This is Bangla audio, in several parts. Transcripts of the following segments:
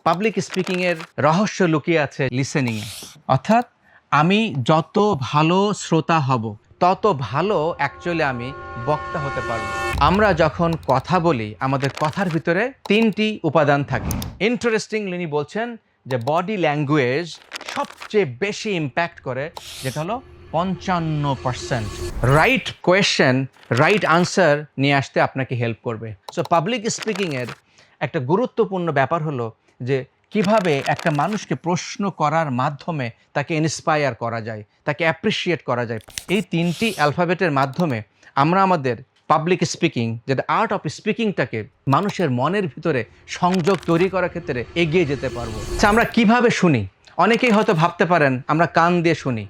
পাবলিক স্পিকিংয়ের রহস্য লুকিয়ে আছে লিসেনিংয়ে। অর্থাৎ আমি যত ভালো শ্রোতা হব তত ভালো অ্যাকচুয়ালি আমি বক্তা হতে পারব। আমরা যখন কথা বলি আমাদের কথার ভিতরে 3টি উপাদান থাকে। ইন্টারেস্টিংলি উনি বলছেন যে বডি ল্যাঙ্গুয়েজ সবচেয়ে বেশি ইম্প্যাক্ট করে, যেটা হলো 55%। রাইট কোয়েশ্চেন, রাইট আনসার নিয়ে আসতে আপনাকে হেল্প করবে। সো পাবলিক স্পিকিংয়ের একটা গুরুত্বপূর্ণ ব্যাপার হলো যে কিভাবে একটা মানুষকে প্রশ্ন করার মাধ্যমে তাকে ইন্সপায়ার করা যায়, তাকে অ্যাপ্রিসিয়েট করা যায়। এই 3টি অ্যালফাবেটের মাধ্যমে আমরা আমাদের পাবলিক স্পিকিং, যেটা আর্ট অফ স্পিকিংটাকে মানুষের মনের ভিতরে সংযোগ তৈরি করার ক্ষেত্রে এগিয়ে যেতে পারবো। আচ্ছা, আমরা কিভাবে শুনি? অনেকেই হয়তো ভাবতে পারেন আমরা কান দিয়ে শুনি,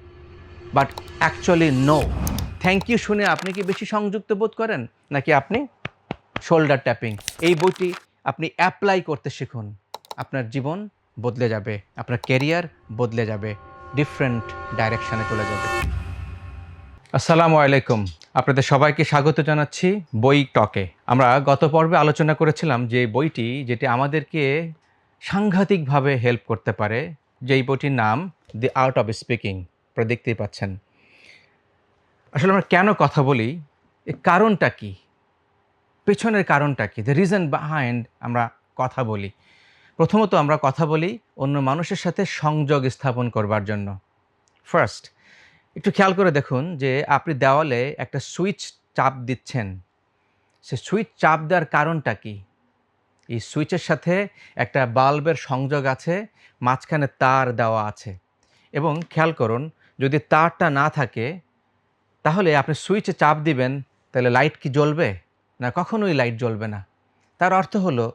but actually no. Thank you শুনে আপনি কি বেশি সংযুক্ত বোধ করেন, নাকি আপনি শোল্ডার ট্যাপিং? এই বইটি আপনি অ্যাপ্লাই করতে শিখুন, আপনার জীবন বদলে যাবে, আপনার ক্যারিয়ার বদলে যাবে, ডিফারেন্ট ডাইরেকশনে চলে যাবে। আসসালামু আলাইকুম, আপনাদের সবাইকে স্বাগত জানাচ্ছি বই টকে। আমরা গত পর্বে আলোচনা করেছিলাম যে বইটি যেটি আমাদেরকে সাংঘাতিকভাবে হেল্প করতে পারে, যেই বইটির নাম দি আর্ট অফ স্পিকিং। আপনারা দেখতেই পাচ্ছেন। আসলে আমরা কেন কথা বলি, এর কারণটা কি, পেছনের কারণটা কি, দ্য রিজন বিহাইন্ড আমরা কথা বলি। প্রথমত আমরা কথা বলি অন্য মানুষের সাথে সংযোগ স্থাপন করবার জন্য। ফার্স্ট, একটু খেয়াল করে দেখুন যে আপনি দেওয়ালে একটা সুইচ চাপ দিচ্ছেন, সে সুইচ চাপ দেওয়ার কারণটা কি? এই সুইচের সাথে একটা বাল্বের সংযোগ আছে, মাঝখানে তার দেওয়া আছে, এবং খেয়াল করুন যদি তারটা না থাকে তাহলে আপনি সুইচে চাপ দিবেন, তাহলে লাইট কি জ্বলবে? না, কখনোই লাইট জ্বলবে না। তার অর্থ হলো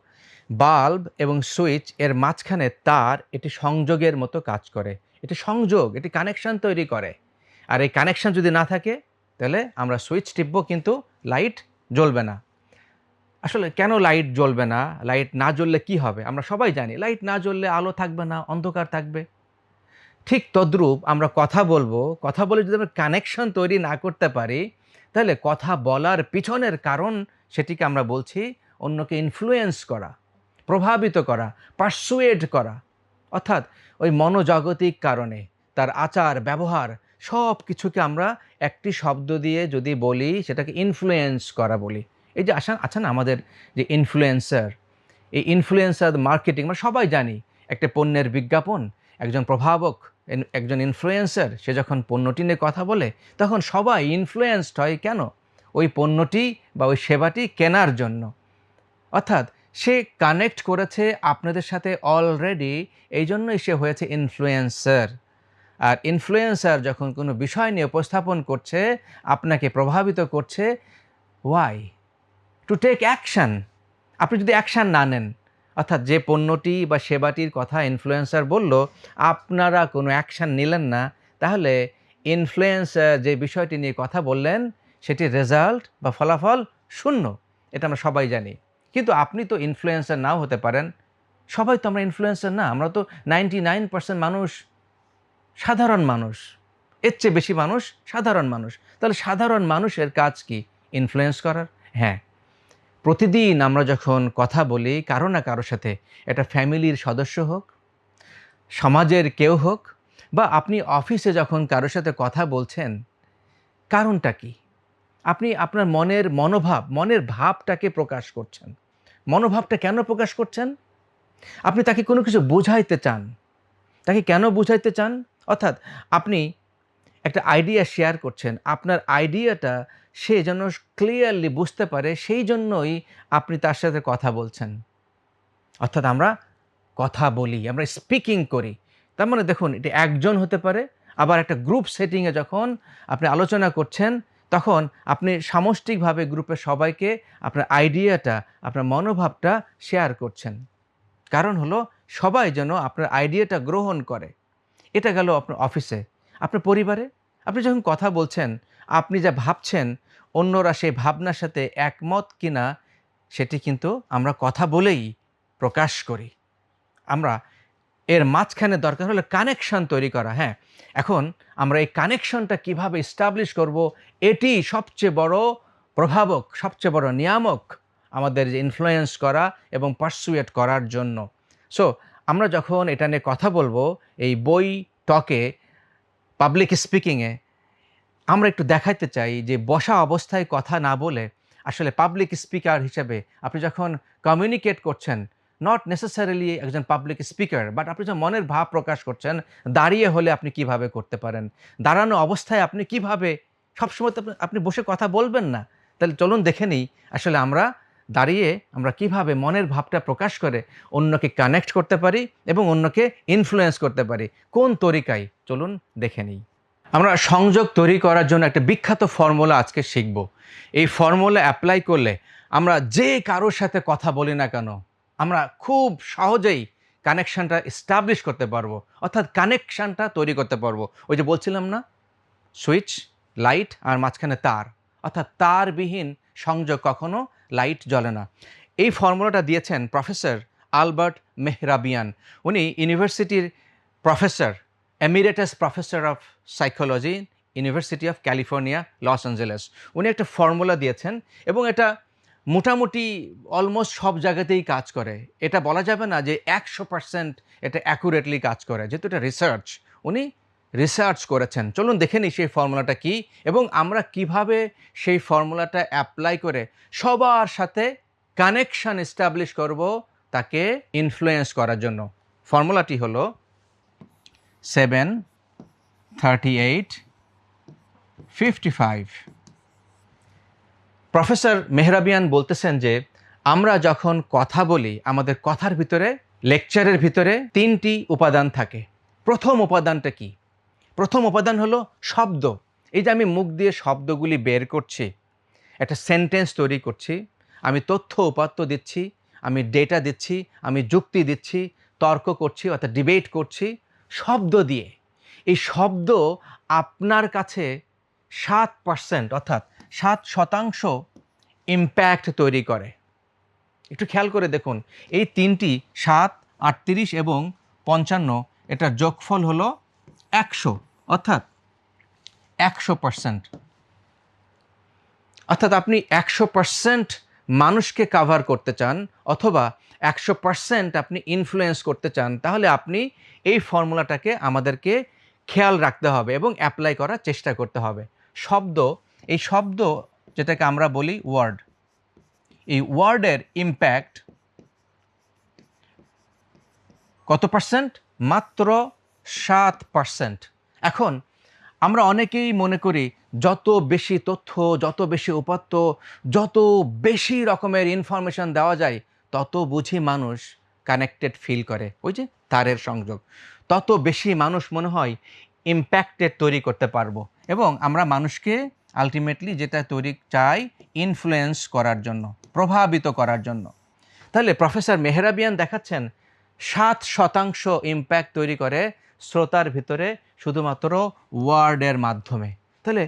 বাল্ব এবং সুইচ এর মাঝখানে তার, এটি সংযোগের মতো কাজ করে, এটি সংযোগ, এটি কানেকশন তৈরি করে। আর এই কানেকশন যদি না থাকে তাহলে আমরা সুইচ টিপবো কিন্তু লাইট জ্বলবে না। আসলে কেন লাইট জ্বলবে না? লাইট না জ্বললে কি হবে? আমরা সবাই জানি লাইট না জ্বললে আলো থাকবে না, অন্ধকার থাকবে। ঠিক তদ্রূপ আমরা কথা বলবো, কথা বলে যদি আমরা কানেকশন তৈরি না করতে পারি তাহলে কথা বলার পিছনের কারণ, সেটিকে আমরা বলছি অন্যকে ইনফ্লুয়েন্স করা, প্রভাবিত করা, পারসুয়েড করা। অর্থাৎ ওই মনোজাগতিক কারণে তার আচার ব্যবহার সব কিছুকে আমরা একটি শব্দ দিয়ে যদি বলি সেটাকে ইনফ্লুয়েন্স করা বলি। এই যে আছেন আমাদের যে ইনফ্লুয়েন্সার, এই ইনফ্লুয়েন্সার মার্কেটিং আমরা সবাই জানি। একটা পণ্যের বিজ্ঞাপন, একজন প্রভাবক, একজন ইনফ্লুয়েন্সার, সে যখন পণ্যটি নিয়ে কথা বলে তখন সবাই ইনফ্লুয়েন্সড হয়। কেন? ওই পণ্যটি বা ওই সেবাটি কেনার জন্য। অর্থাৎ সে কানেক্ট করেছে আপনাদের সাথে অলরেডি, এই জন্যই সে হয়েছে ইনফ্লুয়েন্সার। আর ইনফ্লুয়েন্সার যখন কোনো বিষয় নিয়ে উপস্থাপন করছে, আপনাকে প্রভাবিত করছে, ওয়াই? To take action. আপনি যদি অ্যাকশান না নেন, অর্থাৎ যে পণ্যটি বা সেবাটির কথা ইনফ্লুয়েন্সার বলল, আপনারা কোনো অ্যাকশান নিলেন না, তাহলে ইনফ্লুয়েন্সার যে বিষয়টি নিয়ে কথা বললেন সেটির রেজাল্ট বা ফলাফল শূন্য। এটা আমরা সবাই জানি। কিন্তু আপনি তো ইনফ্লুয়েন্সার নাও হতে পারেন। সবাই তো আমরা ইনফ্লুয়েন্সার না, আমরা তো 99% মানুষ সাধারণ মানুষ। এর চেয়ে বেশি মানুষ সাধারণ মানুষ। তাহলে সাধারণ মানুষের কাজ কি? ইনফ্লুয়েন্স করার। হ্যাঁ, প্রতিদিন আমরা যখন কথা বলি কারো না কারোর সাথে, এটা ফ্যামিলির সদস্য হোক, সমাজের কেউ হোক, বা আপনি অফিসে যখন কারোর সাথে কথা বলছেন, কারণটা কি? আপনি আপনার মনের ভাবটাকে প্রকাশ করছেন। মনোভাবটা কেন প্রকাশ করছেন? আপনি তাকে কোনো কিছু বোঝাইতে চান। তাকে কেন বোঝাইতে চান? অর্থাৎ আপনি একটা আইডিয়া শেয়ার করছেন, আপনার আইডিয়াটা সে যেন ক্লিয়ারলি বুঝতে পারে, সেই জন্যই আপনি তার সাথে কথা বলছেন। অর্থাৎ আমরা কথা বলি, আমরা স্পিকিং করি। তার মানে দেখুন, এটা একজন হতে পারে, আবার একটা গ্রুপ সেটিংয়ে যখন আপনি আলোচনা করছেন তখন আপনি সামষ্টিকভাবে গ্রুপের সবাইকে আপনার আইডিয়াটা, আপনার মনোভাবটা শেয়ার করছেন। কারণ হলো সবাই যেন আপনার আইডিয়াটা গ্রহণ করে। এটা গেল আপনার অফিসে। আপনার পরিবারে আপনি যখন কথা বলছেন, আপনি যা ভাবছেন অন্যরা সেই ভাবনার সাথে একমত কিনা সেটি কিন্তু আমরা কথা বলেই প্রকাশ করি। আমরা এর মাঝখানে দরকার হলে কানেকশন তৈরি করা। হ্যাঁ, এখন আমরা এই কানেকশনটা কিভাবে এস্টাবলিশ করব, এটি সবচেয়ে বড় প্রভাবক, সবচেয়ে বড় নিয়ামক আমাদের যে ইনফ্লুয়েন্স করা এবং পারসুয়েট করার জন্য। সো আমরা যখন এটা নিয়ে কথা বলবো এই বই টকে, পাবলিক স্পিকিংয়ে, আমরা একটু দেখাইতে চাই যে বসা অবস্থায় কথা না বলে আসলে পাবলিক স্পিকার হিসেবে আপনি যখন কমিউনিকেট করছেন, নট নেসেসারিলি একজন পাবলিক স্পিকার, বাট আপনি যখন মনের ভাব প্রকাশ করছেন, দাঁড়িয়ে হলে আপনি কিভাবে করতে পারেন, দাঁড়ানো অবস্থায় আপনি কিভাবে, সবসময় তো আপনি বসে কথা বলবেন না। তাহলে চলুন দেখে নিই আসলে আমরা দাঁড়িয়ে আমরা কিভাবে মনের ভাবটা প্রকাশ করে অন্যকে কানেক্ট করতে পারি এবং অন্যকে ইনফ্লুয়েন্স করতে পারি, কোন তরিকায়, চলুন দেখে নিই। আমরা সংযোগ তৈরি করার জন্য একটা বিখ্যাত ফর্মুলা আজকে শিখব। এই ফর্মুলা অ্যাপ্লাই করলে আমরা যে কারোর সাথে কথা বলি না কেন, আমরা খুব সহজেই কানেকশানটা এস্টাবলিশ করতে পারবো, অর্থাৎ কানেকশানটা তৈরি করতে পারবো। ওই যে বলছিলাম না, সুইচ, লাইট আর মাঝখানে তার, অর্থাৎ তারবিহীন সংযোগ কখনো লাইট জ্বলে না। এই ফর্মুলাটা দিয়েছেন প্রফেসর আলবার্ট মেহরাবিয়ান। উনি ইউনিভার্সিটির professor, emeritus professor of psychology, university of California, Los Angeles. উনি একটা ফর্মুলা দিয়েছেন এবং এটা মোটামুটি অলমোস্ট সব জায়গাতেই কাজ করে। এটা বলা যাবে না যে 100% এটা অ্যাকুরেটলি কাজ করে, যেহেতু এটা রিসার্চ। উনি রিসার্চ করেছেন। চলুন দেখে নিই সেই ফর্মুলাটা কী এবং আমরা কিভাবে সেই ফর্মুলাটা অ্যাপ্লাই করে সবার সাথে কানেকশান এস্টাবলিশ করব তাকে ইনফ্লুয়েন্স করার জন্য। ফর্মুলাটি হলো 7, 38, 55। প্রফেসর মেহরাবিয়ান বলতেছেন যে আমরা যখন কথা বলি, আমাদের কথার ভিতরে, লেকচারের ভিতরে 3টি উপাদান থাকে। প্রথম উপাদানটা কি? প্রথম উপাদান হলো শব্দ। এই যে আমি মুখ দিয়ে শব্দগুলি বের করছি, একটা সেন্টেন্স তৈরি করছি, আমি তথ্য উপাত্ত দিচ্ছি, আমি ডেটা দিচ্ছি, আমি যুক্তি দিচ্ছি, তর্ক করছি অর্থাৎ ডিবেট করছি শব্দ দিয়ে। এই শব্দ আপনার কাছে 7% অর্থাৎ 7% ইম্প্যাক্ট তৈরি করে। একটু খেয়াল করে দেখুন, এই 3টি 7, 38 এবং 55, এটার যোগফল হলো 100, অর্থাৎ 100%। অর্থাৎ আপনি 100% মানুষকে কাভার করতে চান অথবা 100% আপনি ইনফ্লুয়েন্স করতে চান, তাহলে আপনি এই ফর্মুলাটাকে আমাদেরকে খেয়াল রাখতে হবে এবং অ্যাপ্লাই করার চেষ্টা করতে হবে। শব্দ, এই শব্দ যেটাকে আমরা বলি ওয়ার্ড, এই ওয়ার্ডের ইম্প্যাক্ট কত পার্সেন্ট? মাত্র 7%। এখন আমরা অনেকেই মনে করি যত বেশি তথ্য, যত বেশি উপাত্ত, যত বেশি রকমের ইনফরমেশন দেওয়া যায় তত বুঝি মানুষ কানেক্টেড ফিল করে, ওই যে তারের সংযোগ, তত বেশি মানুষ মনে হয় ইম্প্যাক্টেড তৈরি করতে পারবো এবং আমরা মানুষকে আলটিমেটলি যেটা তৈরি চাই, ইনফ্লুয়েন্স করার জন্য, প্রভাবিত করার জন্য। তাহলে প্রফেসর মেহরাবিয়ান দেখাচ্ছেন 7% ইম্প্যাক্ট তৈরি করে শ্রোতার ভিতরে শুধুমাত্র ওয়ার্ডের মাধ্যমে। তাহলে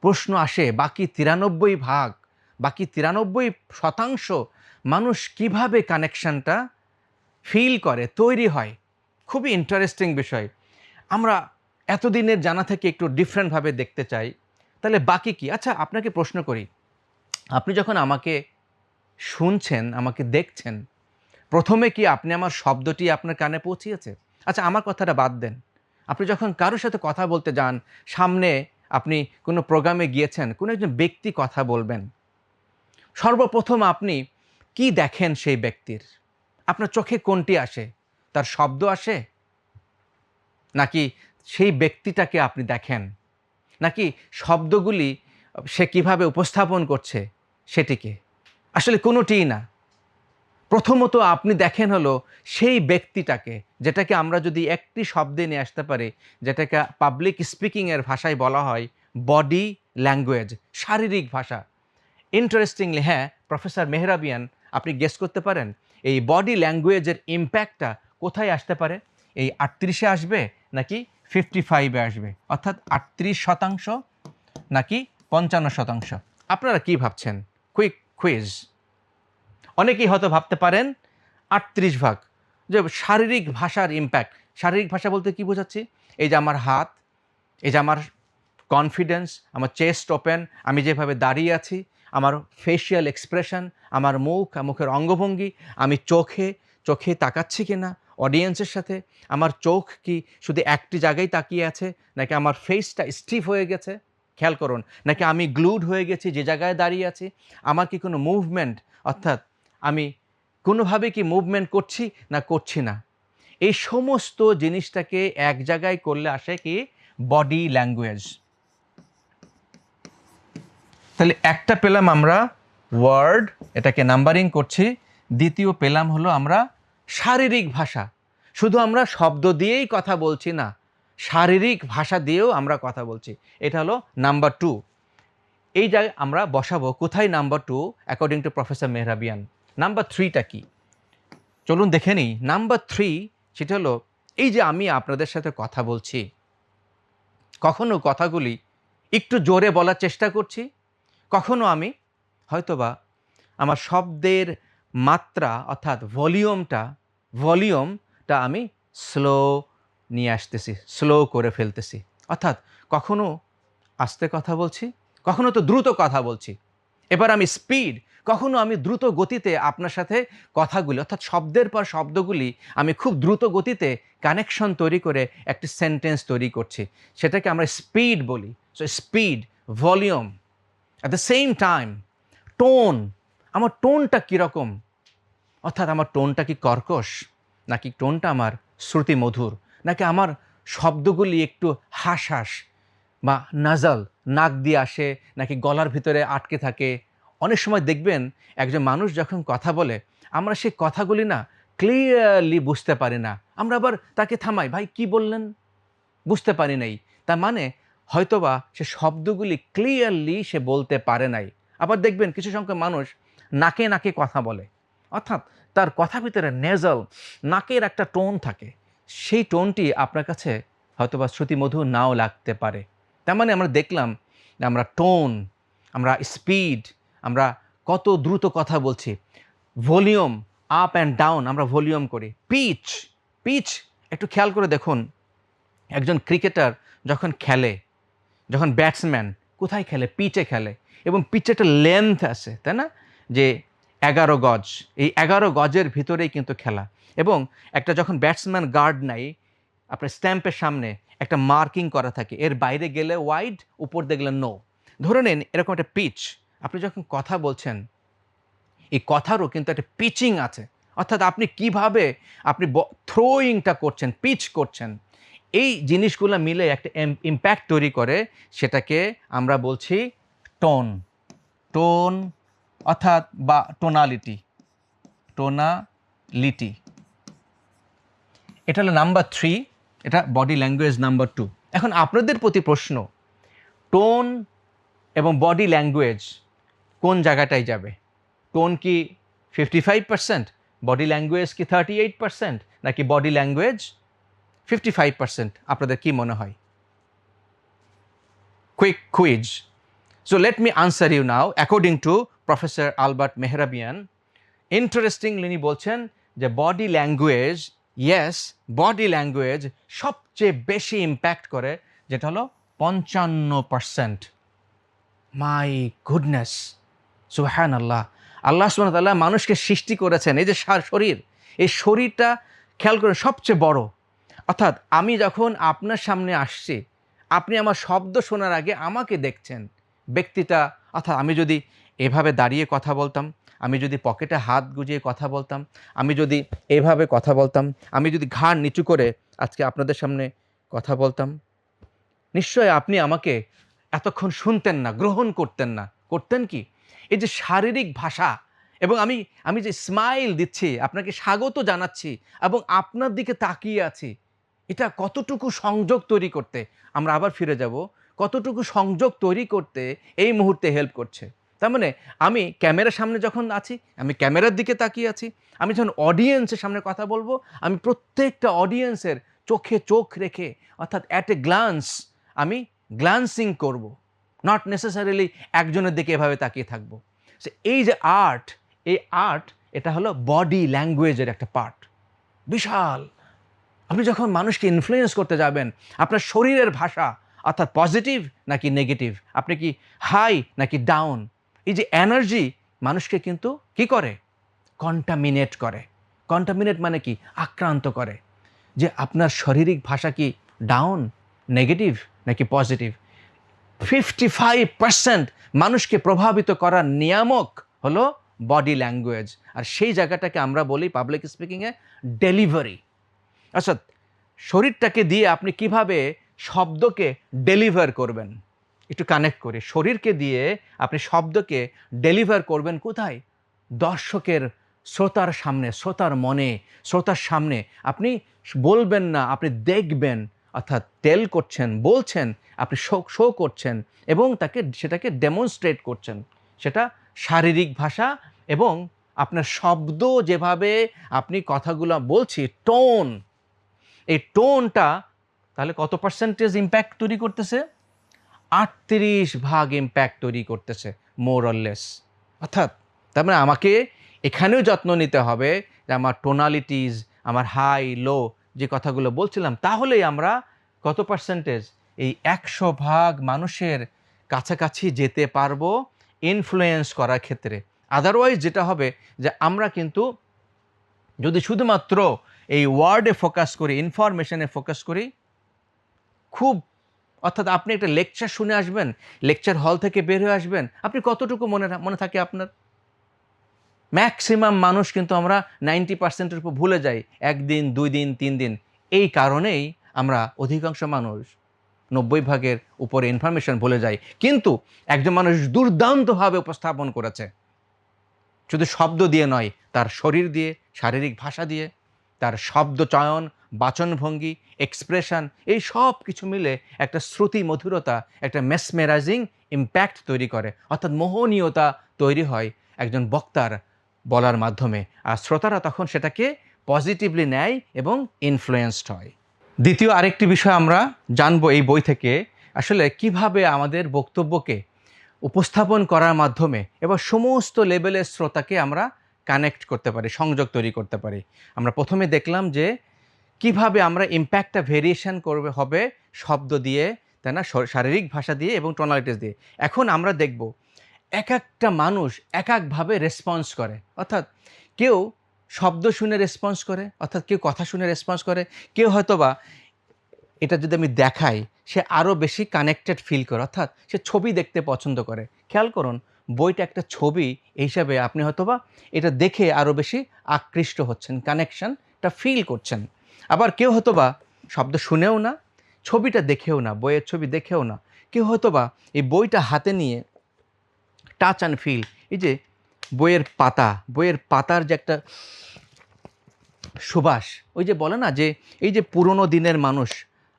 প্রশ্ন আসে, বাকি 93%, বাকি 93% মানুষ কিভাবে কানেকশানটা ফিল করে, তৈরি হয়? খুবই ইন্টারেস্টিং বিষয়। আমরা এতদিনের জানা থেকে একটু ডিফারেন্টভাবে দেখতে চাই। তাহলে বাকি কি? আচ্ছা, আপনাকে প্রশ্ন করি, আপনি যখন আমাকে শুনছেন, আমাকে দেখছেন, প্রথমে কি আপনি আমার শব্দটি আপনার কানে পৌঁছিয়েছে? আচ্ছা, আমার কথাটা বাদ দেন। আপনি যখন কারোর সাথে কথা বলতে যান, সামনে আপনি কোনো প্রোগ্রামে গিয়েছেন, কোনো একজন ব্যক্তি কথা বলবেন, সর্বপ্রথম আপনি কি দেখেন সেই ব্যক্তির? আপনার চোখে কোনটি আসে? তার শব্দ আসে? নাকি সেই ব্যক্তিটাকে আপনি দেখেন? নাকি শব্দগুলি সে কিভাবে উপস্থাপন করছে সেটিকে? আসলে কোনোটিই না। প্রথমত আপনি দেখেন হলো সেই ব্যক্তিটাকে, যেটাকে আমরা যদি একটি শব্দে নিয়ে আসতে পারি, যেটাকে পাবলিক স্পিকিংয়ের ভাষায় বলা হয় বডি ল্যাঙ্গুয়েজ, শারীরিক ভাষা। ইন্টারেস্টিংলি, হ্যাঁ, প্রফেসর মেহরাবিয়ান, আপনি গেস করতে পারেন এই বডি ল্যাঙ্গুয়েজের ইম্প্যাক্টটা কোথায় আসতে পারে? এই 38-এ আসবে নাকি 55-এ আসবে? অর্থাৎ 38% নাকি 55%? আপনারা কি ভাবছেন? Quick quiz. অনেকেই হয়তো ভাবতে পারেন 38%, যে শারীরিক ভাষার ইম্প্যাক্ট। শারীরিক ভাষা বলতে কি বোঝাচ্ছি? এই যে আমার হাত, এই যে আমার কনফিডেন্স, আমার চেস্ট ওপেন, আমি যেভাবে দাঁড়িয়ে আছি, আমার ফেশিয়াল এক্সপ্রেশন, আমার মুখ, মুখের অঙ্গভঙ্গি, আমি চোখে তাকাচ্ছি কিনা, অডিয়েন্সের সাথে? আমার চোখ কি শুধু একটি জায়গায় তাকিয়ে আছে, নাকি আমার ফেসটা স্টিফ হয়ে গেছে? খেয়াল করুন। নাকি আমি গ্লুড হয়ে গেছি যে জায়গায় দাঁড়িয়ে আছি? আমার কি কোনো মুভমেন্ট, অর্থাৎ আমি কোনোভাবে কি মুভমেন্ট করছি না করছি না? এই সমস্ত জিনিসটাকে এক জায়গায় করলে আসে কি বডি ল্যাঙ্গুয়েজ। তাহলে একটা পেলাম আমরা ওয়ার্ড, এটাকে নাম্বারিং করছি। দ্বিতীয় পেলাম হলো আমরা শারীরিক ভাষা। শুধু আমরা শব্দ দিয়েই কথা বলছি না, শারীরিক ভাষা দিয়েও আমরা কথা বলছি। এটা হলো নাম্বার 2। এই জায়গায় আমরা বসাবো কোথায় number 2 according to professor Mehrabian. Number 3টা কি চলুন দেখে নিই। নাম্বার 3 সেটা হলো এই যে আমি আপনাদের সাথে কথা বলছি, কখনো কথাগুলি একটু জোরে বলার চেষ্টা করছি, কখনো আমি হয়তোবা আমার শব্দের মাত্রা অর্থাৎ ভলিউমটা আমি স্লো নিয়ে আসতেছি, স্লো করে ফেলতেছি। অর্থাৎ কখনো আস্তে কথা বলছি, কখনো তো দ্রুত কথা বলছি। এবার আমি স্পিড, কখনো আমি দ্রুত গতিতে আপনার সাথে কথাগুলি অর্থাৎ শব্দের পর শব্দগুলি আমি খুব দ্রুত গতিতে কানেকশন তৈরি করে একটি সেন্টেন্স তৈরি করছি, সেটাকে আমরা স্পিড বলি। So speed, volume, at the same time tone. আমার টোনটা কীরকম, অর্থাৎ আমার টোনটা কি কর্কশ, নাকি টোনটা আমার শ্রুতিমধুর, নাকি আমার শব্দগুলি একটু হাঁস বা নাজাল, নাক দিয়ে আসে, নাকি গলার ভিতরে আটকে থাকে। অনেক সময় দেখবেন একজন মানুষ যখন কথা বলে আমরা সেই কথাগুলি না ক্লিয়ারলি বুঝতে পারি না। আমরা আবার তাকে থামাই, ভাই কি বললেন, বুঝতে পারি নাই। তার মানে হয়তোবা সে শব্দগুলি ক্লিয়ারলি সে বলতে পারে নাই। আবার দেখবেন কিছু সংখ্যক মানুষ নাকে নাকে কথা বলে, অর্থাৎ তার কথা ভিতরে নেজাল, নাকের একটা টোন থাকে। সেই টোনটি আপনার কাছে হয়তোবা শ্রুতিমধুর নাও লাগতে পারে। তার মানে আমরা দেখলাম আমরা টোন, আমরা স্পিড, আমরা কত দ্রুত কথা বলছি। ভলিউম, আপ অ্যান্ড ডাউন আমরা ভলিউম করি। পিচ, পিচ একটু খেয়াল করে দেখুন, একজন ক্রিকেটার যখন খেলে, যখন ব্যাটসম্যান কোথায় খেলে, পিচে খেলে, এবং পিচে একটা লেন্থ আছে, তাই না, যে 11 গজ, এই 11 গজের ভিতরেই কিন্তু খেলা। এবং একটা যখন ব্যাটসম্যান গার্ড নাই, আপনার স্ট্যাম্পের সামনে একটা মার্কিং করা থাকে, এর বাইরে গেলে ওয়াইড, উপর দেখলে নো। ধরে নিন এরকম একটা পিচ। আপনি যখন কথা বলছেন, এই কথারও কিন্তু একটা পিচিং আছে, অর্থাৎ আপনি কিভাবে আপনি থ্রোয়িংটা করছেন, পিচ করছেন, এই জিনিসগুলো মিলে একটা ইম্প্যাক্ট তৈরি করে, সেটাকে আমরা বলছি টোন। টোন অর্থাৎ বা টোনালিটি, টোনালিটি। এটা হলো নাম্বার 3, এটা বডি ল্যাঙ্গুয়েজ নাম্বার 2। এখন আপনাদের প্রতি প্রশ্ন, টোন এবং বডি ল্যাঙ্গুয়েজ কোন জায়গাটায় যাবে? টোন কি 55%, বডি ল্যাঙ্গুয়েজ কি 38%, নাকি বডি ল্যাঙ্গুয়েজ 55%? আপনাদের কি মনে হয়? Quick quiz. So let me answer you now according to Professor Albert Mehrabian. Interestingly উনি বলছেন যে body language, yes, body language সবচেয়ে বেশি ইম্প্যাক্ট করে, যেটা হলো 55%। মাই গুডনেস, সুবহানাল্লাহ। আল্লাহ সুবহানাহু ওয়া তাআলা মানুষকে সৃষ্টি করেছেন, এই যে শরীর, এই শরীরটা খেয়াল করে সবচেয়ে বড়। অর্থাৎ আমি যখন আপনার সামনে আসছি, আপনি আমার শব্দ শোনার আগে আমাকে দেখছেন, ব্যক্তিটা। অর্থাৎ আমি যদি এভাবে দাঁড়িয়ে কথা বলতাম, আমি যদি পকেটে হাত গুজিয়ে কথা বলতাম, আমি যদি এভাবে কথা বলতাম, আমি যদি ঘাড় নিচু করে আজকে আপনাদের সামনে কথা বলতাম, নিশ্চয়ই আপনি আমাকে এতক্ষণ শুনতেন না, গ্রহণ করতেন না। করতেন কি? এই যে শারীরিক ভাষা, এবং আমি যে স্মাইল দিচ্ছি, আপনাকে স্বাগত জানাচ্ছি এবং আপনার দিকে তাকিয়ে আছি, এটা কতটুকু সংযোগ তৈরি করতে, আমরা আবার ফিরে যাব, কতটুকু সংযোগ তৈরি করতে এই মুহূর্তে হেল্প করছে। তার মানে আমি ক্যামেরার সামনে যখন আছি, আমি ক্যামেরার দিকে তাকিয়ে আছি, আমি যখন অডিয়েন্সের সামনে কথা বলবো, আমি প্রত্যেকটা অডিয়েন্সের চোখে চোখ রেখে, অর্থাৎ অ্যাট এ গ্লান্স আমি গ্লান্সিং করব, নট নেসেসারিলি একজনের দিকে এভাবে তাকিয়ে থাকবো। সে এই যে আর্ট, এই আর্ট, এটা হলো বডি ল্যাঙ্গুয়েজের একটা পার্ট, বিশাল। আপনি যখন মানুষকে ইনফ্লুয়েন্স করতে যাবেন, আপনার শরীরের ভাষা, অর্থাৎ পজিটিভ নাকি নেগেটিভ, আপনি কি হাই নাকি ডাউন, এই যে এনার্জি মানুষকে কিন্তু কি করে, কন্টামিনেট করে, কন্টামিনেট মানে কি? আক্রান্ত করে। যে আপনার শারীরিক ভাষা কি ডাউন, নেগেটিভ নাকি পজিটিভ? 55% মানুষকে প্রভাবিত করার নিয়ামক হলো বডি ল্যাঙ্গুয়েজ। আর সেই জায়গাটাকে আমরা বলি পাবলিক স্পিকিংয়ে ডেলিভারি। আচ্ছা, শরীরটাকে দিয়ে আপনি কিভাবে শব্দকে ডেলিভার করবেন? একটু কানেক্ট করি। শরীরকে দিয়ে আপনি শব্দকে ডেলিভার করবেন কোথায়? দর্শকের, শ্রোতার সামনে, শ্রোতার মনে, শ্রোতার সামনে। আপনি বলবেন না, আপনি দেখবেন, অর্থাৎ টেল করছেন, বলছেন, আপনি শো করছেন এবং সেটাকে ডেমনস্ট্রেট করছেন। সেটা শারীরিক ভাষা এবং আপনার শব্দ, যেভাবে আপনি কথাগুলো বলছি, টোন, এই টোনটা তাহলে কত পার্সেন্টেজ ইম্প্যাক্ট তৈরি করতেছে? 38% ইম্প্যাক্ট তৈরি করতেছে, মোর অর লেস। অর্থাৎ তার মানে আমাকে এখানেও যত্ন নিতে হবে যে আমার টোনালিটিস, আমার হাই লো যে কথাগুলো বলছিলাম, তাহলেই আমরা কত পার্সেন্টেজ এই 100% মানুষের কাছাকাছি যেতে পারবো ইনফ্লুয়েন্স করার ক্ষেত্রে। আদারওয়াইজ যেটা হবে যে আমরা কিন্তু যদি শুধুমাত্র এই ওয়ার্ডে ফোকাস করি, ইনফরমেশনে ফোকাস করি, খুব, অর্থাৎ আপনি একটা লেকচার শুনে আসবেন, লেকচার হল থেকে বের হয়ে আসবেন, আপনি কতটুকু মনে থাকে আপনার? ম্যাক্সিমাম মানুষ কিন্তু আমরা 90%-এর উপর ভুলে যাই 1 দিন, 2 দিন, 3 দিন। এই কারণেই আমরা অধিকাংশ মানুষ 90% উপরে ইনফরমেশন ভুলে যাই। কিন্তু একজন মানুষ দুর্দান্তভাবে উপস্থাপন করেছে, শুধু শব্দ দিয়ে নয়, তার শরীর দিয়ে, শারীরিক ভাষা দিয়ে, তার শব্দ চয়ন, বাচনভঙ্গি, এক্সপ্রেশন, এই সব কিছু মিলে একটা শ্রুতি মধুরতা, একটা মেসমেরাইজিং ইম্প্যাক্ট তৈরি করে। অর্থাৎ মোহনীয়তা তৈরি হয় একজন বক্তার বলার মাধ্যমে, আর শ্রোতারা তখন সেটাকে পজিটিভলি নেয় এবং ইনফ্লুয়েন্সড হয়। দ্বিতীয় আরেকটি বিষয় আমরা জানবো এই বই থেকে, আসলে কিভাবে আমাদের বক্তব্যকে উপস্থাপন করার মাধ্যমে এবার সমস্ত লেভেলের শ্রোতাকে আমরা কানেক্ট করতে পারি, সংযোগ তৈরি করতে পারি। আমরা প্রথমে দেখলাম যে কিভাবে আমরা ইম্প্যাক্টটা ভেরিয়েশন হবে শব্দ দিয়ে, তাই না, শারীরিক ভাষা দিয়ে এবং টোনালিটিস দিয়ে। এখন আমরা দেখব এক একটা মানুষ এক একভাবে রেসপন্স করে। অর্থাৎ কেউ শব্দ শুনে রেসপন্স করে, অর্থাৎ কেউ কথা শুনে রেসপন্স করে, কেউ হয়তোবা এটা যদি আমি দেখাই সে আরও বেশি কানেক্টেড ফিল করে, অর্থাৎ সে ছবি দেখতে পছন্দ করে। খেয়াল করুন, বইটা একটা ছবি হিসাবে আপনি হয়তোবা এটা দেখে আরও বেশি আকৃষ্ট হচ্ছেন, কানেকশনটা ফিল করছেন। আবার কেউ হয়তোবা শব্দ শুনেও না, ছবিটা দেখেও না, বইয়ের ছবি দেখেও না, কেউ হয়তোবা এই বইটা হাতে নিয়ে টাচ অ্যান্ড ফিল, এই যে বইয়ের পাতার যে একটা সুবাস, ওই যে বলে না যে এই যে পুরনো দিনের মানুষ,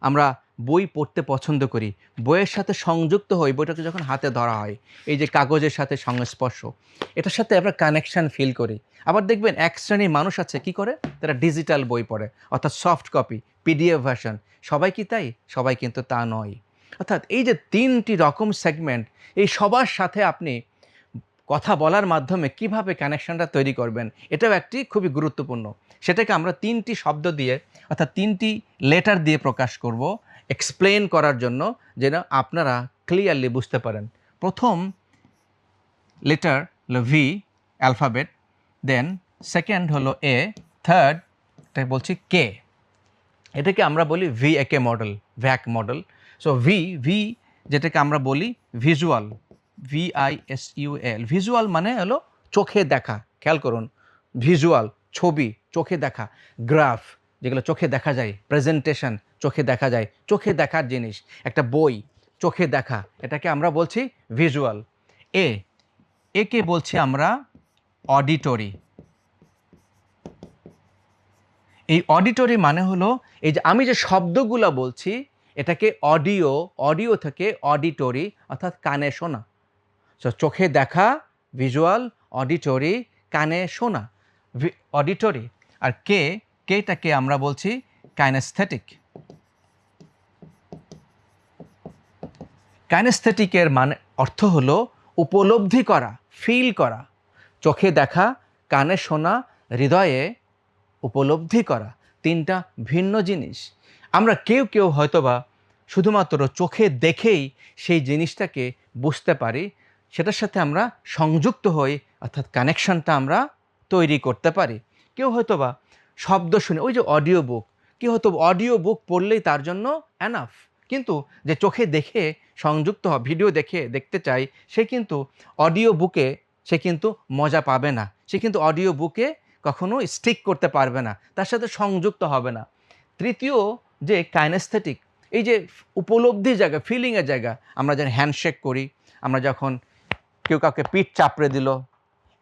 আমরা বই পড়তে পছন্দ করি, বইয়ের সাথে সংযুক্ত হই, বইটাকে যখন হাতে ধরা হয়, এই যে কাগজের সাথে সংস্পর্শ, এটার সাথে আমরা কানেকশান ফিল করি। আবার দেখবেন এক শ্রেণীর মানুষ আছে কি করে, তারা ডিজিটাল বই পড়ে, অর্থাৎ সফট কপি, পিডিএফ ভার্সন। সবাই কি তাই? সবাই কিন্তু তা নয়। অর্থাৎ এই যে 3টি রকম সেগমেন্ট, এই সবার সাথে আপনি কথা বলার মাধ্যমে কিভাবে কানেকশনটা তৈরি করবেন, এটাও একটি খুবই গুরুত্বপূর্ণ। সেটাকে আমরা 3টি শব্দ দিয়ে, অর্থাৎ 3টি লেটার দিয়ে প্রকাশ করব, এক্সপ্লেন করার জন্য, যেন আপনারা ক্লিয়ারলি বুঝতে পারেন। প্রথম লেটার হলো ভি, অ্যালফাবেট, দেন সেকেন্ড হলো এ, থার্ড এটা বলছি কে। এটাকে আমরা বলি VAK model, VAK model. So V যেটাকে আমরা বলি ভিজুয়াল, VISUAL। ভিজুয়াল মানে হলো চোখে দেখা। খেয়াল করুন, ভিজুয়াল ছবি, চোখে দেখা। গ্রাফ যেগুলো চোখে দেখা যায়, প্রেজেন্টেশন চোখে দেখা যায়, চোখে দেখার জিনিস, একটা বই চোখে দেখা, এটাকে আমরা বলছি ভিজুয়াল। একে বলছি আমরা অডিটরি। এই অডিটরি মানে হলো এই যে আমি যে শব্দগুলো বলছি, এটাকে অডিও থেকে অডিটরি, অর্থাৎ কানে শোনা। সো চোখে দেখা ভিজুয়াল, অডিটরি কানে শোনা, অডিটরি। আর কেটাকে আমরা বলছি কাইনেস্থেটিক। কাইনেস্থেটিকের মানে অর্থ হলো উপলব্ধি করা, ফিল করা। চোখে দেখা, কানে শোনা, হৃদয়ে উপলব্ধি করা, 3টা ভিন্ন জিনিস। আমরা কেউ হয়তোবা শুধুমাত্র চোখে দেখেই সেই জিনিসটাকে বুঝতে পারি, সেটার সাথে আমরা সংযুক্ত হই, অর্থাৎ কানেকশনটা আমরা তৈরি করতে পারি। কেউ হয়তোবা শব্দ শুনে, ওই যে অডিও বুক, কী হতো অডিও বুক পড়লেই তার জন্য এনাফ। কিন্তু যে চোখে দেখে সংযুক্ত ভিডিও দেখতে চাই, সে কিন্তু অডিও বুকে সে কিন্তু মজা পাবে না, সে কিন্তু অডিও বুকে কখনো স্টিক করতে পারবে না, তার সাথে সংযুক্ত হবে না। তৃতীয় যে কাইনেস্থেটিক, এই যে উপলব্ধির জায়গা, ফিলিংয়ের জায়গা, আমরা যখন হ্যান্ডশেক করি, আমরা যখন কেউ কাউকে পিঠ চাপড়ে দিল,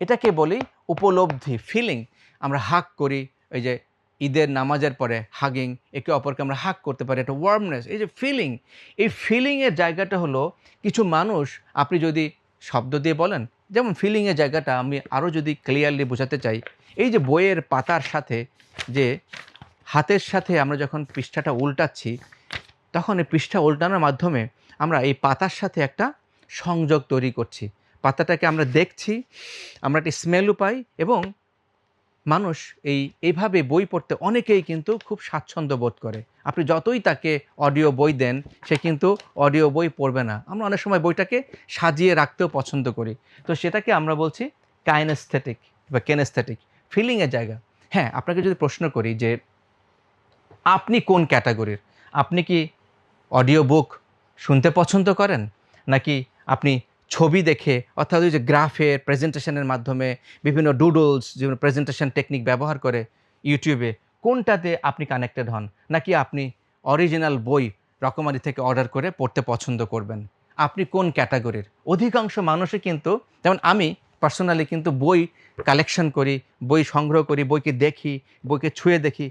এটাকে বলি উপলব্ধি, ফিলিং। আমরা হাগ করি, এই যে ঈদের নামাজের পরে হাগিং, একে অপরকে আমরা হাগ করতে পারি, একটা ওয়ার্মনেস, এই যে ফিলিং, এই ফিলিংয়ের জায়গাটা হলো কিছু মানুষ, আপনি যদি শব্দ দিয়ে বলেন, যেমন ফিলিংয়ের জায়গাটা আমি আরও যদি ক্লিয়ারলি বোঝাতে চাই, এই যে বইয়ের পাতার সাথে, যে হাতের সাথে আমরা যখন পৃষ্ঠাটা উল্টাচ্ছি, তখন এই পৃষ্ঠা উল্টানোর মাধ্যমে আমরা এই পাতার সাথে একটা সংযোগ তৈরি করছি। পাতাটাকে আমরা দেখছি, আমরা একটা স্মেলও পাই, এবং মানুষ এইভাবে বই পড়তে অনেকেই কিন্তু খুব স্বাচ্ছন্দ্য বোধ করে। আপনি যতই তাকে অডিও বই দেন, সে কিন্তু অডিও বই পড়বে না। আমরা অনেক সময় বইটাকে সাজিয়ে রাখতেও পছন্দ করি। তো সেটাকে আমরা বলছি কাইনেস্থেটিক বা কেনেস্থেটিক, ফিলিংয়ের জায়গা। হ্যাঁ, আপনাকে যদি প্রশ্ন করি যে আপনি কোন ক্যাটাগরির? আপনি কি অডিও বুক শুনতে পছন্দ করেন? নাকি আপনি ছবি দেখে, অর্থাৎ ওই যে গ্রাফের প্রেজেন্টেশনের মাধ্যমে বিভিন্ন ডুডলস, যেগুলো প্রেজেন্টেশন টেকনিক ব্যবহার করে ইউটিউবে, কোনটাতে আপনি কানেক্টেড হন? নাকি আপনি অরিজিনাল বই রকমারি থেকে অর্ডার করে পড়তে পছন্দ করবেন? আপনি কোন ক্যাটাগরির? অধিকাংশ মানুষই কিন্তু, যেমন আমি পার্সোনালি কিন্তু বই কালেকশন করি, বই সংগ্রহ করি, বইকে দেখি, বইকে ছুঁয়ে দেখি।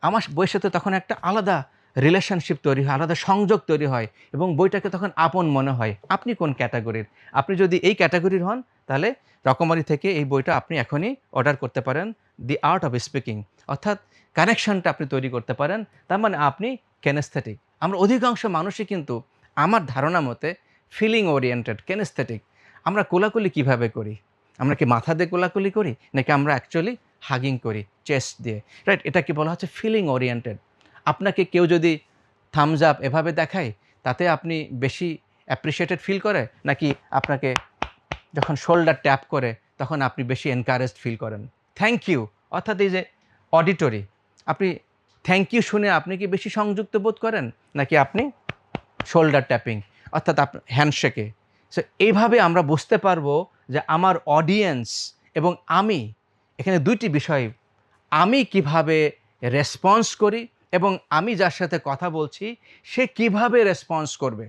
আমার বইয়ের সাথে তখন একটা আলাদা রিলেশনশিপ তৈরি হয়, আলাদা সংযোগ তৈরি হয়, এবং বইটাকে তখন আপন মনে হয়। আপনি কোন ক্যাটাগরির? আপনি যদি এই ক্যাটাগরির হন, তাহলে রকমারি থেকে এই বইটা আপনি এখনই অর্ডার করতে পারেন, দি আর্ট অফ স্পিকিং, অর্থাৎ কানেকশনটা আপনি তৈরি করতে পারেন। তার মানে আপনি কেনেস্থেটিক। আমরা অধিকাংশ মানুষই কিন্তু, আমার ধারণা মতে, ফিলিং ওরিয়েন্টেড, কেনেস্থেটিক। আমরা কোলাকুলি কিভাবে করি? আমরা কি মাথা দিয়ে কোলাকুলি করি, নাকি আমরা অ্যাকচুয়ালি হাগিং করি চেস্ট দিয়ে, রাইট? এটাকে বলা হচ্ছে ফিলিং ওরিয়েন্টেড। আপনাকে কেউ যদি থামস আপ এভাবে দেখায়, তাতে আপনি বেশি অ্যাপ্রিসিয়েটেড ফিল করে, নাকি আপনাকে যখন শোল্ডার ট্যাপ করে তখন আপনি বেশি এনকারেজড ফিল করেন? থ্যাংক ইউ, অর্থাৎ এই যে অডিটরি, আপনি থ্যাংক ইউ শুনে আপনি কি বেশি সংযুক্ত বোধ করেন, নাকি আপনি শোল্ডার ট্যাপিং, অর্থাৎ হ্যান্ডশেকে? সো এইভাবে আমরা বুঝতে পারবো যে আমার অডিয়েন্স এবং আমি, এখানে দুইটি বিষয়, আমি কিভাবে রেসপন্স করি এবং আমি যার সাথে কথা বলছি সে কিভাবে রেসপন্স করবে।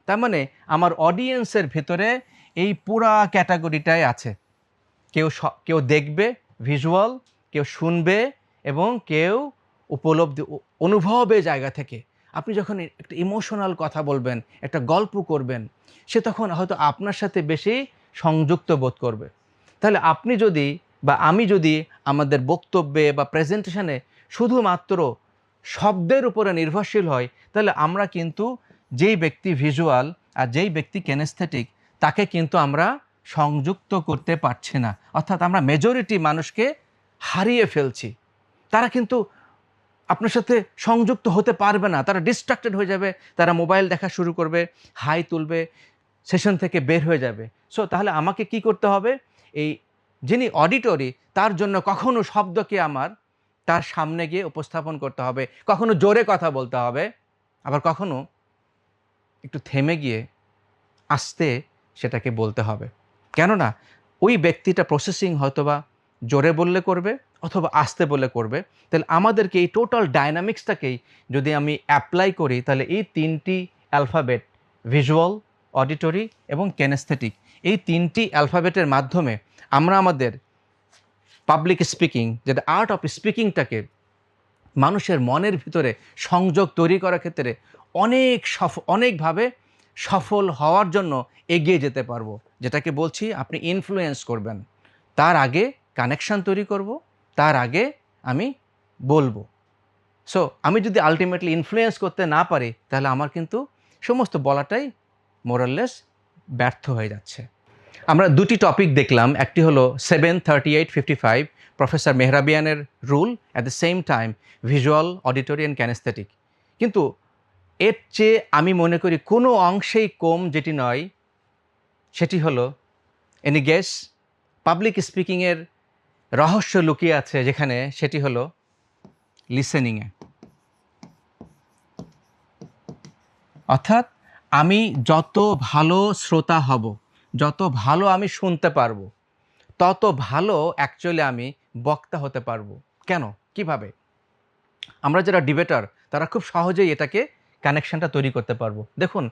তার মানে আমার অডিয়েন্সের ভিতরে এই পুরা ক্যাটাগরিটাই আছে। কেউ দেখবে ভিজুয়াল, কেউ শুনবে, এবং কেউ উপলব্ধি অনুভবের জায়গা থেকে। আপনি যখন একটা ইমোশনাল কথা বলবেন, একটা গল্প করবেন, সে তখন হয়তো আপনার সাথে বেশি সংযুক্ত বোধ করবে। তাহলে আপনি যদি বা আমি যদি আমাদের বক্তব্যে বা প্রেজেন্টেশনে শুধুমাত্র শব্দের উপরে নির্ভরশীল হয়, তাহলে আমরা কিন্তু যেই ব্যক্তি ভিজুয়াল আর যেই ব্যক্তি কেনেস্থেটিক, তাকে কিন্তু আমরা সংযুক্ত করতে পারছি না। অর্থাৎ আমরা মেজরিটি মানুষকে হারিয়ে ফেলছি। তারা কিন্তু আপনার সাথে সংযুক্ত হতে পারবে না, তারা ডিস্ট্রাক্টেড হয়ে যাবে, তারা মোবাইল দেখা শুরু করবে, হাই তুলবে, সেশন থেকে বের হয়ে যাবে। সো তাহলে আমাকে কি করতে হবে? এই যিনি অডিটরি, তার জন্য কখনো শব্দকে আমার তার সামনে গিয়ে উপস্থাপন করতে হবে, কখনো জোরে কথা বলতে হবে, আবার কখনো একটু থেমে গিয়ে আস্তে সেটাকে বলতে হবে। কেননা ওই ব্যক্তিটা প্রসেসিং হয়তোবা জোরে বললে করবে অথবা আস্তে বলে করবে। তাহলে আমাদেরকে এই টোটাল ডায়নামিক্সটাকেই যদি আমি অ্যাপ্লাই করি, তাহলে এই তিনটি অ্যালফাবেট, ভিজুয়াল, অডিটরি এবং কেনেস্থেটিক, এই তিনটি অ্যালফাবেটের মাধ্যমে আমরা আমাদের পাবলিক স্পিকিং, যেটা আর্ট অফ স্পিকিংটাকে মানুষের মনের ভিতরে সংযোগ তৈরি করার ক্ষেত্রে অনেকভাবে সফল হওয়ার জন্য এগিয়ে যেতে পারবো। যেটাকে বলছি আপনি ইনফ্লুয়েন্স করবেন, তার আগে কানেকশন তৈরি করব, তার আগে আমি বলবো। সো আমি যদি আলটিমেটলি ইনফ্লুয়েন্স করতে না পারি, তাহলে আমার কিন্তু সমস্ত বলাটাই মোরাললেস ব্যর্থ হয়ে যাচ্ছে। আমরা দুটি টপিক দেখলাম, একটি হলো 738-55 প্রফেসর মেহরাবিয়ানের rule, at the same time visual, auditory and kinesthetic. কিন্তু এর চেয়ে আমি মনে করি কোনো অংশেই কম যেটি নয়, সেটি হলো এনি গেস পাবলিক স্পিকিংয়ের রহস্য লুকিয়ে আছে যেখানে, সেটি হলো লিসেনিংয়ে। অর্থাৎ আমি যত ভালো শ্রোতা হব, যত ভালো আমি শুনতে পারবো, তত ভালো অ্যাকচুয়ালি আমি বক্তা হতে পারবো। কেন? কিভাবে? আমরা যারা ডিবেটার তারা খুব সহজেই এটাকে কানেকশনটা তৈরি করতে পারবো। দেখুন,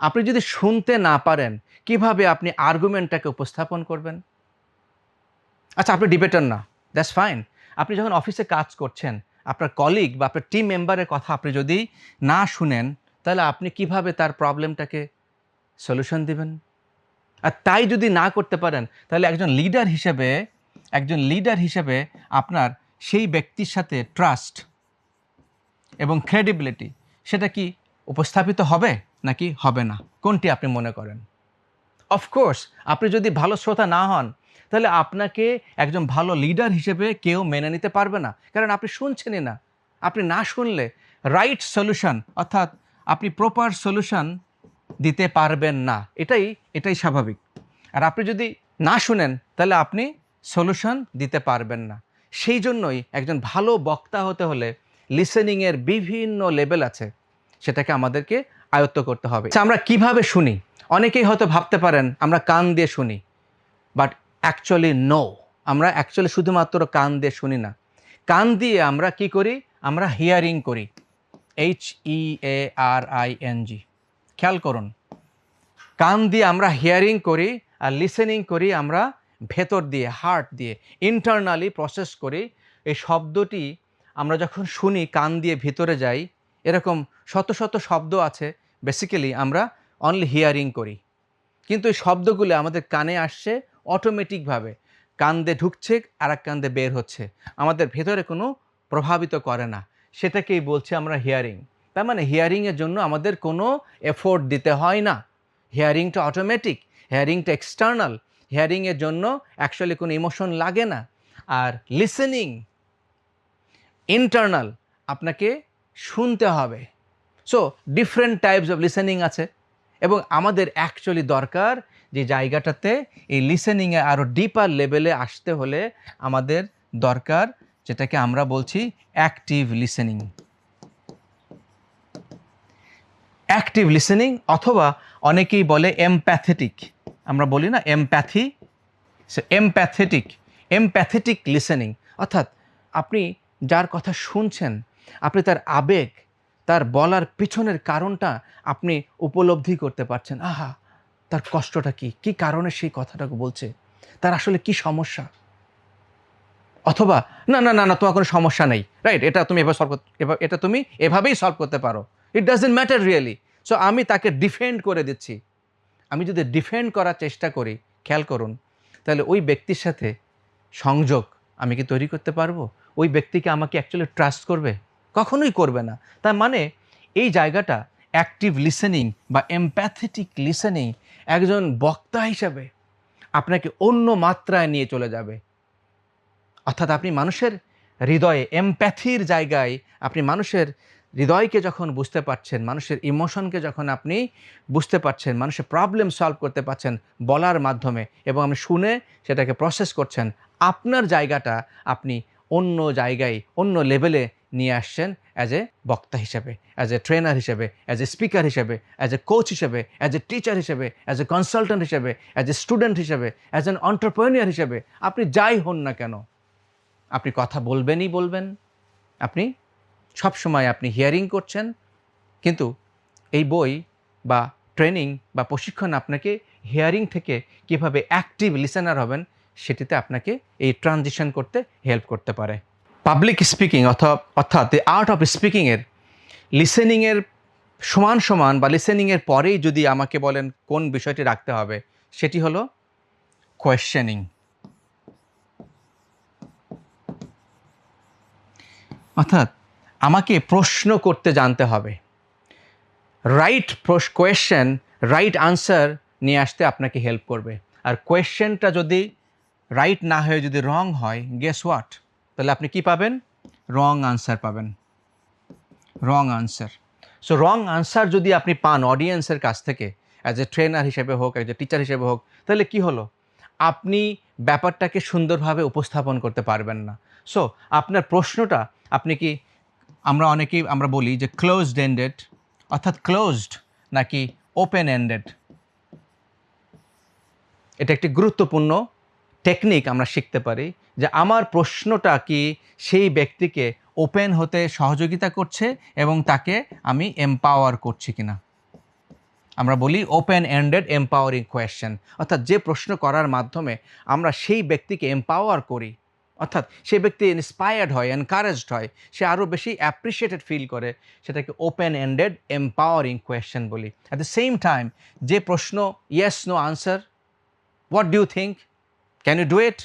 আপনি যদি শুনতে না পারেন, কিভাবে আপনি আর্গুমেন্টটাকে উপস্থাপন করবেন? আচ্ছা, আপনি ডিবেটার না, দ্যাটস ফাইন। আপনি যখন অফিসে কাজ করছেন, আপনার কলিগ বা আপনার টিম মেম্বারের কথা আপনি যদি না শুনেন, তাহলে আপনি কিভাবে তার প্রবলেমটাকে সলিউশন দিবেন? আর তাই যদি না করতে পারেন, তাহলে একজন লিডার হিসেবে আপনার সেই ব্যক্তির সাথে ট্রাস্ট এবং ক্রেডিবিলিটি সেটা কি উপস্থাপিত হবে নাকি হবে না? কোনটি আপনি মনে করেন? অফকোর্স, আপনি যদি ভালো শ্রোতা না হন, তাহলে আপনাকে একজন ভালো লিডার হিসেবে কেউ মেনে নিতে পারবে না। কারণ আপনি শুনছেনই না। আপনি না শুনলে রাইট সলিউশন অর্থাৎ আপনি প্রপার সলিউশন দিতে পারবেন না। এটাই স্বাভাবিক। আর আপনি যদি না শুনেন, তাহলে আপনি সলিউশন দিতে পারবেন না। সেই জন্যই একজন ভালো বক্তা হতে হলে লিসেনিংয়ের বিভিন্ন লেভেল আছে, সেটাকে আমাদেরকে আয়ত্ত করতে হবে। আচ্ছা, আমরা কিভাবে শুনি? অনেকেই হয়তো ভাবতে পারেন আমরা কান দিয়ে শুনি, বাট অ্যাকচুয়ালি নো, আমরা অ্যাকচুয়ালি শুধুমাত্র কান দিয়ে শুনি না। কান দিয়ে আমরা কি করি? আমরা হিয়ারিং করি, HEARING। খেয়াল করুন, কান দিয়ে আমরা হিয়ারিং করি আর লিসেনিং করি আমরা ভেতর দিয়ে, হার্ট দিয়ে, ইন্টারনালি প্রসেস করি। এই শব্দটি আমরা যখন শুনি কান দিয়ে ভিতরে যাই, এরকম শত শত শব্দ আছে, বেসিক্যালি আমরা অনলি হিয়ারিং করি। কিন্তু এই শব্দগুলো আমাদের কানে আসছে অটোমেটিকভাবে, কান দিয়ে ঢুকছে আর এক কান দিয়ে বের হচ্ছে, আমাদের ভেতরে কোনো প্রভাবিত করে না। সেটাকেই বলছি আমরা হিয়ারিং। তার মানে হিয়ারিংয়ের জন্য আমাদের কোনো এফোর্ট দিতে হয় না। হিয়ারিংটা অটোমেটিক, হিয়ারিংটা এক্সটার্নাল, হিয়ারিংয়ের জন্য অ্যাকচুয়ালি কোনো ইমোশন লাগে না। আর লিসেনিং ইন্টারনাল, আপনাকে শুনতে হবে। So different types of listening আছে এবং আমাদের অ্যাকচুয়ালি দরকার যে জায়গাটাতে এই লিসেনিংয়ে আরও ডিপার লেভেলে আসতে হলে আমাদের দরকার যেটাকে আমরা বলছি অ্যাক্টিভ লিসেনিং। অ্যাক্টিভ লিসেনিং অথবা অনেকেই বলে এমপ্যাথেটিক। আমরা বলি না এমপ্যাথি, সে এমপ্যাথেটিক লিসেনিং। অর্থাৎ আপনি যার কথা শুনছেন, আপনি তার আবেগ, তার বলার পিছনের কারণটা আপনি উপলব্ধি করতে পারছেন। আহা, তার কষ্টটা কী কারণে সেই কথাটাকে বলছে, তার আসলে কি সমস্যা। অথবা না না না না, তোমার কোনো সমস্যা নেই, রাইট, এটা তুমি এভাবেই সলভ করতে পারো, it doesn't matter really. So আমি তাকে ডিফেন্ড করে দিচ্ছি। আমি যদি ডিফেন্ড করার চেষ্টা করি, খেয়াল করুন, তাহলে ওই ব্যক্তির সাথে সংযোগ আমি কি তৈরি করতে পারবো? ওই ব্যক্তিকে আমাকে অ্যাকচুয়ালি ট্রাস্ট করবে? কখনোই করবে না। তার মানে এই জায়গাটা অ্যাক্টিভ লিসেনিং বা এমপ্যাথেটিক লিসেনিং একজন বক্তা হিসাবে আপনাকে অন্য মাত্রায় নিয়ে চলে যাবে। অর্থাৎ আপনি মানুষের হৃদয়ে, এমপ্যাথির জায়গায় আপনি মানুষের হৃদয়কে যখন বুঝতে পারছেন, মানুষের ইমোশনকে যখন আপনি বুঝতে পারছেন, মানুষের প্রবলেম সলভ করতে পারছেন বলার মাধ্যমে, এবং আপনি শুনে সেটাকে প্রসেস করছেন, আপনার জায়গাটা আপনি অন্য জায়গায়, অন্য লেভেলে নিয়ে আসছেন অ্যাজ এ বক্তা হিসেবে, অ্যাজ এ ট্রেনার হিসেবে, অ্যাজ এ স্পিকার হিসেবে, অ্যাজ এ কোচ হিসেবে, অ্যাজ এ টিচার হিসেবে, অ্যাজ এ কনসালট্যান্ট হিসেবে, অ্যাজ এ স্টুডেন্ট হিসেবে, অ্যাজ অ্যান এন্টারপ্রেনিউর হিসেবে। আপনি যাই হন না কেন, আপনি কথা বলবেনই বলবেন। আপনি সবসময় আপনি হিয়ারিং করছেন, কিন্তু এই বই বা ট্রেনিং বা প্রশিক্ষণ আপনাকে হিয়ারিং থেকে কীভাবে অ্যাক্টিভ লিসেনার হবেন সেটিতে আপনাকে এই ট্রানজিশন করতে হেল্প করতে পারে। পাবলিক স্পিকিং অর্থাৎ দ্য আর্ট অফ স্পিকিংয়ের লিসেনিংয়ের সমান বা লিসেনিংয়ের পরেই যদি আমাকে বলেন কোন বিষয়টি রাখতে হবে, সেটি হলো কোয়েশ্চেনিং। অর্থাৎ আমাকে প্রশ্ন করতে জানতে হবে। রাইট কোয়েশ্চেন, রাইট আনসার নিয়ে আসতে আপনাকে হেল্প করবে। আর কোয়েশ্চেনটা যদি রাইট না হয়ে যদি রং হয়, গেস হোয়াট, তাহলে আপনি কি পাবেন? রং আনসার পাবেন, wrong answer. So wrong answer যদি আপনি পান অডিয়েন্সের কাছ থেকে, অ্যাজ এ ট্রেনার হিসেবে হোক, অ্যাজ এ টিচার হিসেবে হোক, তাহলে কি হলো? আপনি ব্যাপারটাকে সুন্দরভাবে উপস্থাপন করতে পারবেন না। সো আপনার প্রশ্নটা আপনি কি আমরা অনেকেই আমরা বলি যে ক্লোজড এন্ডেড, অর্থাৎ ক্লোজড নাকি ওপেন এন্ডেড। এটা একটি গুরুত্বপূর্ণ টেকনিক আমরা শিখতে পারি যে আমার প্রশ্নটা কি সেই ব্যক্তিকে ওপেন হতে সহযোগিতা করছে এবং তাকে আমি এম্পাওয়ার করছি কিনা। আমরা বলি ওপেন এন্ডেড এম্পাওয়ারিং কোয়েশ্চেন, অর্থাৎ যে প্রশ্ন করার মাধ্যমে আমরা সেই ব্যক্তিকে এম্পাওয়ার করি, অর্থাৎ সেই ব্যক্তি ইন্সপায়ার্ড হয়, এনকারেজড হয়, সে আরও বেশি অ্যাপ্রিসিয়েটেড ফিল করে, সেটাকে ওপেন এন্ডেড এম্পাওয়ারিং কোয়েশ্চেন বলি। অ্যাট দ্য সেম টাইম যে প্রশ্ন yes no answer, what do you think, can you do it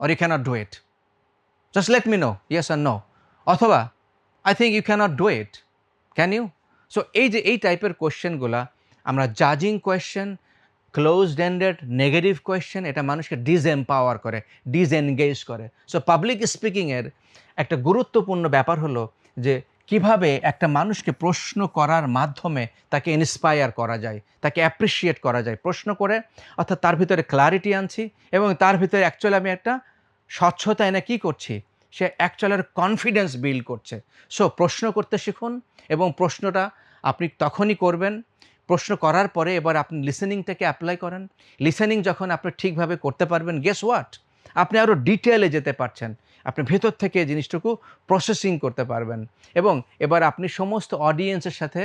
or you can't do it, just let me know yes আর নো, অথবা I think you can't do it, can you. So এই যে এই টাইপের কোয়েশ্চেনগুলা আমরা জাজিং question, closed ended negative question, এটা মানুষকে ডিসএম্পাওয়ার করে, ডিসএনগেজ করে। সো পাবলিক স্পিকিংয়ের একটা গুরুত্বপূর্ণ ব্যাপার হলো যে কিভাবে একটা মানুষকে প্রশ্ন করার মাধ্যমে তাকে ইন্সপায়ার করা যায়, তাকে অ্যাপ্রিসিয়েট করা যায় প্রশ্ন করে, অর্থাৎ তার ভিতরে ক্লারিটি আনছি এবং তার ভিতরে অ্যাকচুয়ালি আমি একটা স্বচ্ছতা এনে কী করছি, সে অ্যাকচুয়ালের কনফিডেন্স বিল্ড করছে। সো প্রশ্ন করতে শিখুন এবং প্রশ্নটা আপনি তখনই করবেন, প্রশ্ন করার পরে এবার আপনি লিসেনিংটাকে অ্যাপ্লাই করেন। লিসেনিং যখন আপনি ঠিকভাবে করতে পারবেন, গেস হোয়াট, আপনি আরও ডিটেলে যেতে পারছেন, আপনি ভেতর থেকে জিনিসটুকু প্রসেসিং করতে পারবেন এবং এবার আপনি সমস্ত অডিয়েন্সের সাথে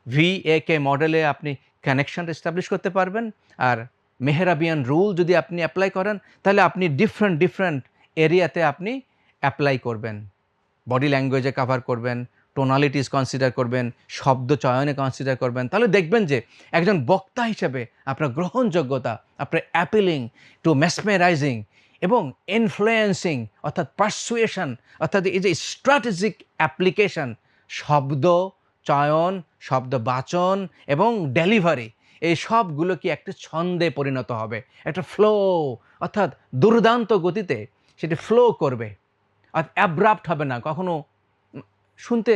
VAK মডেলে আপনি কানেকশন এস্টাবলিশ করতে পারবেন। আর মেহরাবিয়ান রুল যদি আপনি অ্যাপ্লাই করেন তাহলে আপনি ডিফারেন্ট এরিয়াতে আপনি অ্যাপ্লাই করবেন, বডি ল্যাঙ্গুয়েজে কাভার করবেন, টোনালিটিস কনসিডার করবেন, শব্দ চয়নে কনসিডার করবেন, তাহলে দেখবেন যে একজন বক্তা হিসেবে আপনার গ্রহণযোগ্যতা, আপনার অ্যাপিলিং টু মেসমেরাইজিং এবং ইনফ্লুয়েন্সিং, অর্থাৎ পারসুয়েশন, অর্থাৎ এই যে স্ট্র্যাটেজিক অ্যাপ্লিকেশন, শব্দ চয়ন, শব্দ বাচন এবং ডেলিভারি, এই সবগুলো কি একটা ছন্দে পরিণত হবে, একটা ফ্লো, অর্থাৎ দুর্দান্ত গতিতে সেটি ফ্লো করবে, আর অ্যাব্রাপ্ট হবে না, কখনো শুনতে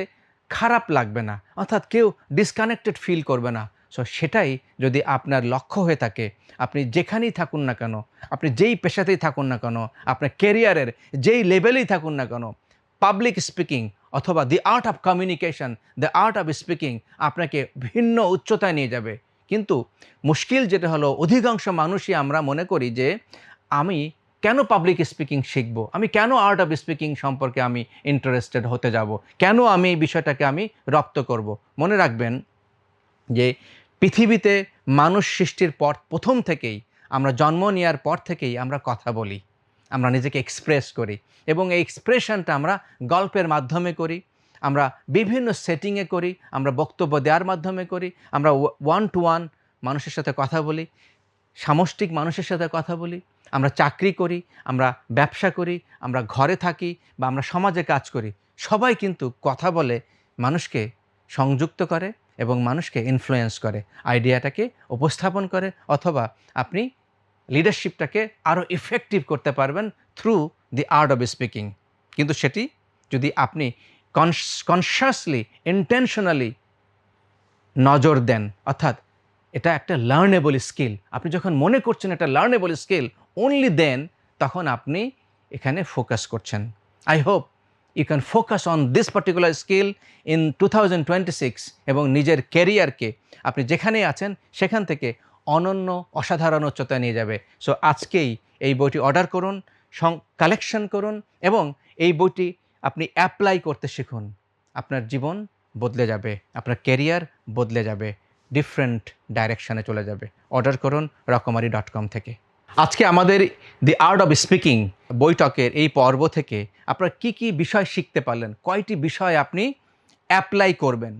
খারাপ লাগবে না, অর্থাৎ কেউ ডিসকানেক্টেড ফিল করবে না। সো সেটাই যদি আপনার লক্ষ্য হয়ে থাকে, আপনি যেখানেই থাকুন না কেন, আপনি যেই পেশাতেই থাকুন না কেন, আপনার ক্যারিয়ারের যেই লেভেলেই থাকুন না কেন, পাবলিক স্পিকিং অথবা দি art of communication, the art of speaking আপনাকে ভিন্ন উচ্চতায় নিয়ে যাবে। কিন্তু মুশকিল যেটা হলো, অধিকাংশ মানুষই আমরা মনে করি যে আমি কেন পাবলিক স্পিকিং শিখব, আমি কেন আর্ট অফ স্পিকিং সম্পর্কে আমি ইন্টারেস্টেড হতে যাব, কেন আমি এই বিষয়টাকে আমি রপ্ত করব। মনে রাখবেন যে পৃথিবীতে মানুষ সৃষ্টির পর প্রথম থেকেই, আমরা জন্ম নেওয়ার পর থেকেই আমরা কথা বলি, আমরা নিজেকে এক্সপ্রেস করি এবং এই এক্সপ্রেশনটা আমরা গল্পের মাধ্যমে করি, আমরা বিভিন্ন সেটিংয়ে করি, আমরা বক্তব্য দেওয়ার মাধ্যমে করি, আমরা ওয়ান টু ওয়ান মানুষের সাথে কথা বলি, সামষ্টিক মানুষের সাথে কথা বলি, আমরা চাকরি করি, আমরা ব্যবসা করি, আমরা ঘরে থাকি বা আমরা সমাজে কাজ করি, সবাই কিন্তু কথা বলে মানুষকে সংযুক্ত করে এবং মানুষকে ইনফ্লুয়েন্স করে, আইডিয়াটাকে উপস্থাপন করে, অথবা আপনি লিডারশিপটাকে আরও ইফেক্টিভ করতে পারবেন through the art of speaking. কিন্তু সেটি যদি আপনি কনশাসলি, ইন্টেনশনালি নজর দেন, অর্থাৎ এটা একটা লার্নেবল স্কিল, আপনি যখন মনে করছেন এটা লার্নেবল স্কিল, অনলি দেন তখন আপনি এখানে ফোকাস করছেন। I hope you can focus on this particular skill in 2026 এবং নিজের ক্যারিয়ারকে আপনি যেখানেই আছেন সেখান থেকে অনন্য অসাধারণ উচ্চতায় নিয়ে যাবে। সো আজকেই এই বইটি অর্ডার করুন, কালেকশন করুন এবং এই বইটি আপনি অ্যাপ্লাই করতে শিখুন। আপনার জীবন বদলে যাবে, আপনার ক্যারিয়ার বদলে যাবে, ডিফারেন্ট ডাইরেকশানে চলে যাবে। অর্ডার করুন রকমারি.com থেকে। আজকে আমাদের দি আর্ট অফ স্পিকিং বৈঠকের এই পর্ব থেকে আপনারা কি কি বিষয় শিখতে পারলেন, কয়টি বিষয় আপনি অ্যাপ্লাই করবেন।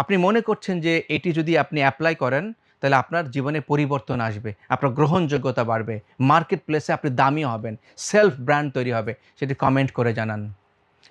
আপনি মনে করছেন যে এটি যদি আপনি অ্যাপ্লাই করেন তাহলে আপনার জীবনে পরিবর্তন আসবে, আপনার গ্রহণযোগ্যতা বাড়বে, মার্কেট প্লেসে আপনি দামি হবেন, সেলফ ব্র্যান্ড তৈরি হবে, সেটি কমেন্ট করে জানান।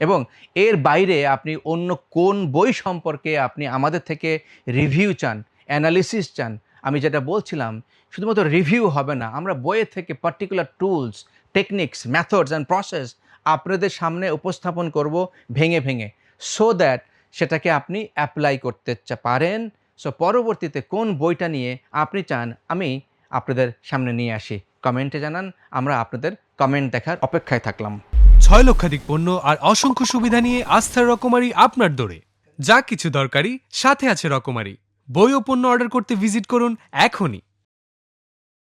এবং এর বাইরে আপনি অন্য কোন বই সম্পর্কে আপনি আমাদের থেকে রিভিউ চান, অ্যানালিসিস চান, আমি যেটা বলছিলাম শুধুমাত্র রিভিউ হবে না, আমরা বইয়ের থেকে particular tools, techniques, methods and process আপনাদের সামনে উপস্থাপন করব ভেঙে ভেঙে, সো দ্যাট সেটাকে আপনি অ্যাপ্লাই করতে পারেন। সো পরবর্তীতে কোন বইটা নিয়ে আপনি চান আমি আপনাদের সামনে নিয়ে আসি, কমেন্টে জানান, আমরা আপনাদের কমেন্ট দেখার অপেক্ষায় থাকলাম। 6 লক্ষাধিক পণ্য আর অসংখ্য সুবিধা নিয়ে আস্থার রকমারি আপনার দৌড়ে। যা কিছু দরকারি সাথে আছে রকমারি। বই ও পণ্য অর্ডার করতে ভিজিট করুন এখনই।